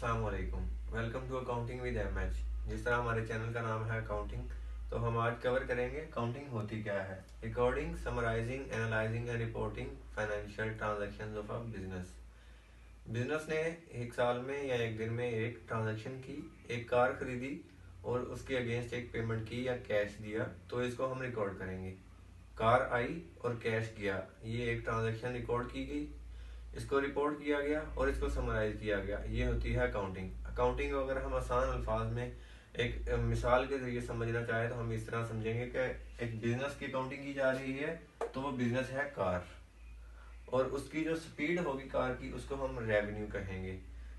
अस्सलाम वालेकुम। Welcome to accounting with MH. जिस तरह हमारे चैनल का नाम है अकाउंटिंग, तो हम आज कवर करेंगे अकाउंटिंग होती क्या है। Recording, summarising, analysing and reporting financial transactions of a business. Business ने एक साल में या एक दिन में एक ट्रांजैक्शन की, एक कार खरीदी और उसके अगेंस्ट एक पेमेंट की या कैश दिया, तो इसको हम रिकॉर्ड करेंगे। कार आई और कैश गया, ये एक ट्रांजैक्शन रिकॉर्ड की गई, इसको रिपोर्ट किया गया और इसको समराइज किया गया। ये होती है अकाउंटिंग। अकाउंटिंग को अगर हम आसान अल्फाज में एक मिसाल के जरिए समझना चाहे तो हम इस तरह समझेंगे कि एक बिजनेस की अकाउंटिंग की जा रही है, तो वो बिजनेस है कार, और उसकी जो स्पीड होगी कार की उसको हम रेवेन्यू कहेंगे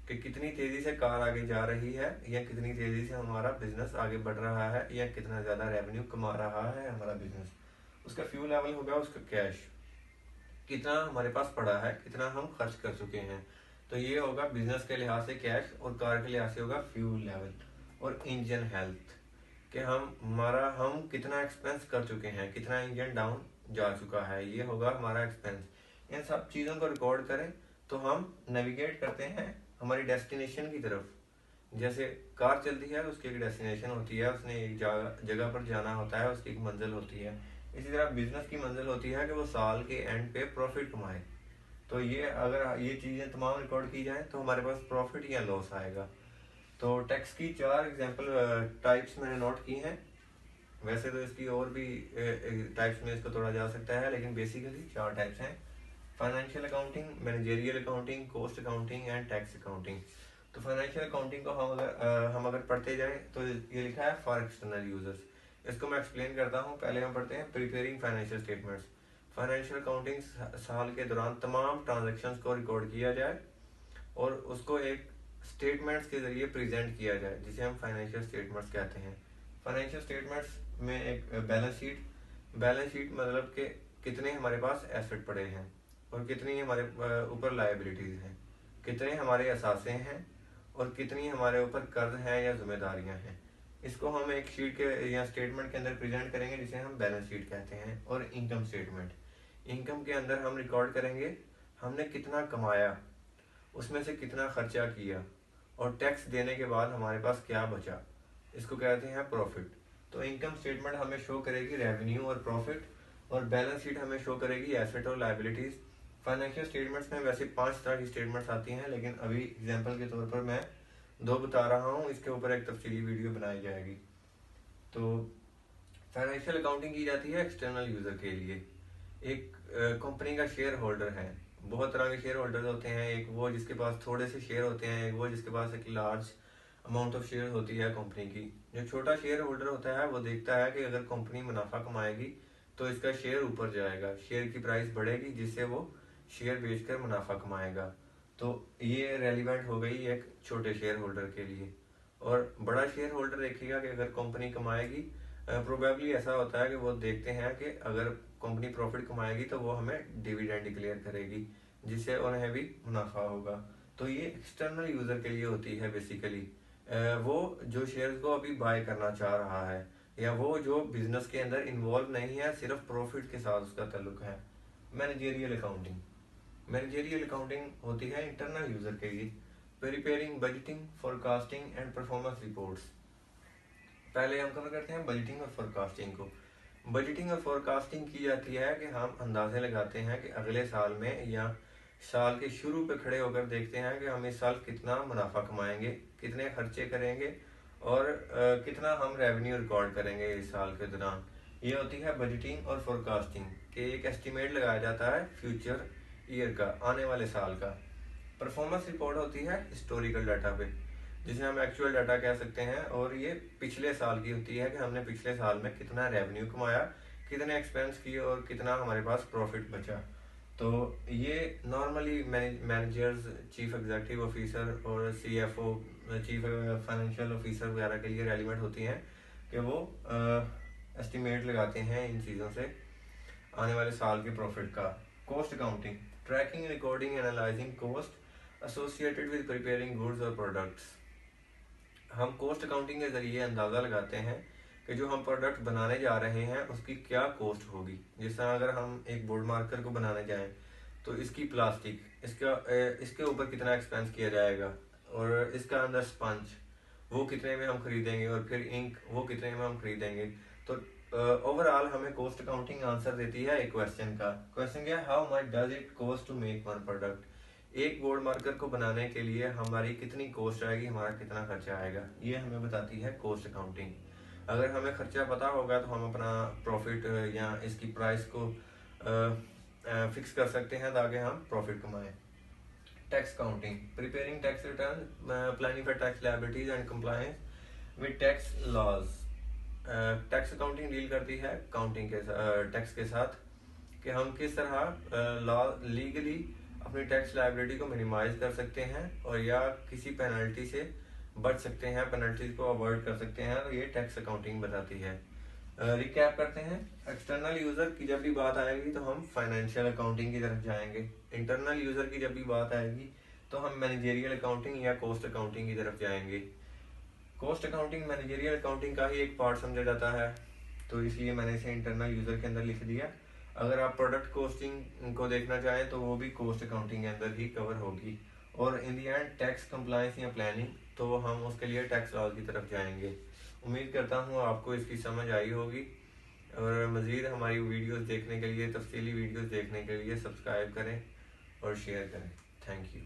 कि कितनी तेजी से कार आगे जा रही है या कितनी तेजी से हमारा बिजनेस आगे बढ़ रहा है या कितना ज्यादा रेवेन्यू कमा रहा है हमारा बिजनेस। उसका फ्यू लेवल होगा, उसका कैश कितना हमारे पास पड़ा है, कितना हम खर्च कर चुके हैं। तो ये होगा बिजनेस के लिहाज से कैश, और कार के लिहाज से होगा फ्यूल लेवल और इंजन हेल्थ कि हम कितना एक्सपेंस कर चुके हैं, कितना इंजन डाउन जा चुका है, ये होगा हमारा एक्सपेंस। इन सब चीज़ों को रिकॉर्ड करें तो हम नेविगेट करते हैं हमारी डेस्टिनेशन की तरफ। जैसे कार चलती है, उसकी एक डेस्टिनेशन होती है, उसने एक जगह पर जाना होता है, उसकी एक मंजिल होती है। इसी तरह बिजनेस की मंजिल होती है कि वो साल के एंड पे प्रॉफिट कमाए। तो ये अगर ये चीज़ें तमाम रिकॉर्ड की जाए तो हमारे पास प्रॉफिट या लॉस आएगा। तो टैक्स की 4 एग्जाम्पल टाइप्स मैंने नोट की हैं। वैसे तो इसकी और भी टाइप्स में इसको तोड़ा जा सकता है, लेकिन बेसिकली 4 टाइप्स हैं: financial accounting, managerial accounting, cost accounting and tax accounting. तो फाइनेंशियल अकाउंटिंग को हम अगर पढ़ते जाएं तो ये लिखा है फॉर एक्सटर्नल यूजर्स। इसको मैं एक्सप्लेन करता हूँ। पहले हम पढ़ते हैं preparing financial statements. Financial accounting साल के दौरान तमाम ट्रांजेक्शन्स को रिकॉर्ड किया जाए और उसको एक स्टेटमेंट्स के जरिए प्रेजेंट किया जाए, जिसे हम फाइनेंशियल स्टेटमेंट्स कहते हैं। फाइनेंशियल स्टेटमेंट्स में एक बैलेंस शीट मतलब कि कितने हमारे पास एसेट पड़े हैं और कितनी हमारे ऊपर लायबिलिटीज हैं, कितने हमारे असासे हैं और कितनी हमारे ऊपर कर्ज हैं या जिम्मेदारियां हैं। इसको हम एक शीट के या स्टेटमेंट के अंदर प्रेजेंट करेंगे, जिसे हम बैलेंस शीट कहते हैं। और इनकम स्टेटमेंट, इनकम के अंदर हम रिकॉर्ड करेंगे हमने कितना कमाया, उसमें से कितना खर्चा किया और टैक्स देने के बाद हमारे पास क्या बचा, इसको कहते हैं प्रॉफिट। तो इनकम स्टेटमेंट हमें शो करेगी रेवेन्यू और प्रॉफिट, और बैलेंस शीट हमें शो करेगी एसेट और लायबिलिटीज। फाइनेंशियल स्टेटमेंट्स में वैसे 5 तरह की स्टेटमेंट्स आती हैं, लेकिन अभी एग्जांपल के तौर पर मैं 2 बता रहा हूँ। इसके ऊपर एक तफसीली वीडियो बनाई जाएगी। तो फाइनेंशियल अकाउंटिंग की जाती है एक्सटर्नल यूजर के लिए। एक कंपनी का शेयर होल्डर है, बहुत तरह के शेयर होल्डर होते हैं। एक वो जिसके पास थोड़े से शेयर होते हैं, एक वो जिसके पास एक लार्ज अमाउंट ऑफ शेयर होती है कंपनी की। जो छोटा शेयर होल्डर होता है वो देखता है कि अगर कंपनी मुनाफा कमाएगी तो इसका शेयर ऊपर जाएगा, शेयर की प्राइस बढ़ेगी, जिससे वो शेयर बेचकर मुनाफा कमाएगा। तो ये रेलिवेंट हो गई एक छोटे शेयर होल्डर के लिए। और बड़ा शेयर होल्डर देखेगा कि अगर कंपनी कमाएगी, प्रोबेबली ऐसा होता है कि वो देखते हैं कि अगर कंपनी प्रॉफिट कमाएगी तो वो हमें डिविडेंड डिक्लेयर करेगी, जिससे उन्हें भी मुनाफा होगा। तो ये एक्सटर्नल यूजर के लिए होती है बेसिकली। वो जो शेयर्स को अभी बाय करना चाह रहा है, या वो जो बिजनेस के अंदर इन्वॉल्व नहीं है, सिर्फ प्रॉफिट के साथ उसका ताल्लुक है। मैनेजेरियल अकाउंटिंग, मैनेजेरियल अकाउंटिंग होती है इंटरनल यूजर के लिए। Preparing budgeting, forecasting and performance reports. पहले हम कवर करते हैं बजटिंग और फोरकास्टिंग को। बजटिंग और फोरकास्टिंग की जाती है कि हम अंदाजे लगाते हैं कि अगले साल में या साल के शुरू पे खड़े होकर देखते हैं कि हम इस साल कितना मुनाफा कमाएंगे, कितने खर्चे करेंगे और कितना हम रेवेन्यू रिकॉर्ड करेंगे इस साल के दौरान। ये होती है बजटिंग और फोरकास्टिंग के एक एस्टिमेट लगाया जाता है फ्यूचर ईयर का, आने वाले साल का। परफॉर्मेंस रिपोर्ट होती है हिस्टोरिकल डाटा पे, जिसे हम एक्चुअल डाटा कह सकते हैं, और ये पिछले साल की होती है कि हमने पिछले साल में कितना रेवेन्यू कमाया, कितने एक्सपेंस किए और कितना हमारे पास प्रॉफिट बचा। तो ये normally managers, chief executive officer और सीएफओ, चीफ फाइनेंशियल ऑफिसर वगैरह के लिए रेलिवेंट होती हैं कि वो एस्टिमेट लगाते हैं इन चीज़ों से आने वाले साल के प्रॉफिट का। Cost accounting, tracking, recording, analysing cost associated with preparing goods और प्रोडक्ट्स। हम कॉस्ट अकाउंटिंग के जरिए अंदाज़ा लगाते हैं कि जो हम प्रोडक्ट बनाने जा रहे हैं उसकी क्या कॉस्ट होगी। जिस तरह अगर हम एक बोर्ड मार्कर को बनाने जाएं तो इसकी प्लास्टिक, इसके ऊपर कितना एक्सपेंस किया जाएगा, और इसका अंदर स्पंज वो कितने में हम खरीदेंगे, और फिर इंक वो कितने में हम खरीदेंगे। तो ओवरऑल हमें कॉस्ट अकाउंटिंग आंसर देती है एक क्वेश्चन का। क्वेश्चन क्या है, how much does it cost to make one product. एक बोर्ड मार्कर को बनाने के लिए हमारी कितनी कॉस्ट आएगी, हमारा कितना खर्चा आएगा, ये हमें बताती है कॉस्ट अकाउंटिंग। अगर हमें खर्चा पता होगा तो हम अपना प्रॉफिट या इसकी प्राइस को फिक्स कर सकते हैं ताकि हम प्रॉफिट कमाएं। Tax counting, preparing tax return, planning for tax liabilities and compliance with tax laws. Tax accounting डील करती है काउंटिंग के टैक्स के साथ कि हम किस तरह लॉ लीगली अपनी टैक्स लायबिलिटी को मिनिमाइज कर सकते हैं और या किसी पेनल्टी से बच सकते हैं, पेनल्टीज को अवॉइड कर सकते हैं। तो ये टैक्स अकाउंटिंग बताती है। रिकैप करते हैं, एक्सटर्नल यूजर की जब भी बात आएगी तो हम फाइनेंशियल अकाउंटिंग की तरफ जाएंगे। इंटरनल यूजर की जब भी बात आएगी तो हम मैनेजरियल अकाउंटिंग या कॉस्ट अकाउंटिंग की तरफ जाएंगे। कॉस्ट अकाउंटिंग मैनेजरियल अकाउंटिंग का ही एक पार्ट समझा जाता है, तो इसलिए मैंने इसे इंटरनल यूजर के अंदर लिख दिया। अगर आप प्रोडक्ट कॉस्टिंग को देखना चाहें तो वो भी कॉस्ट अकाउंटिंग के अंदर ही कवर होगी। और इन दी एंड टैक्स कंप्लायंस या प्लानिंग, तो हम उसके लिए टैक्स लॉज की तरफ जाएंगे। उम्मीद करता हूँ आपको इसकी समझ आई होगी, और मज़ीद हमारी वीडियोस देखने के लिए, तफसीली वीडियोस देखने के लिए सब्सक्राइब करें और शेयर करें। Thank you.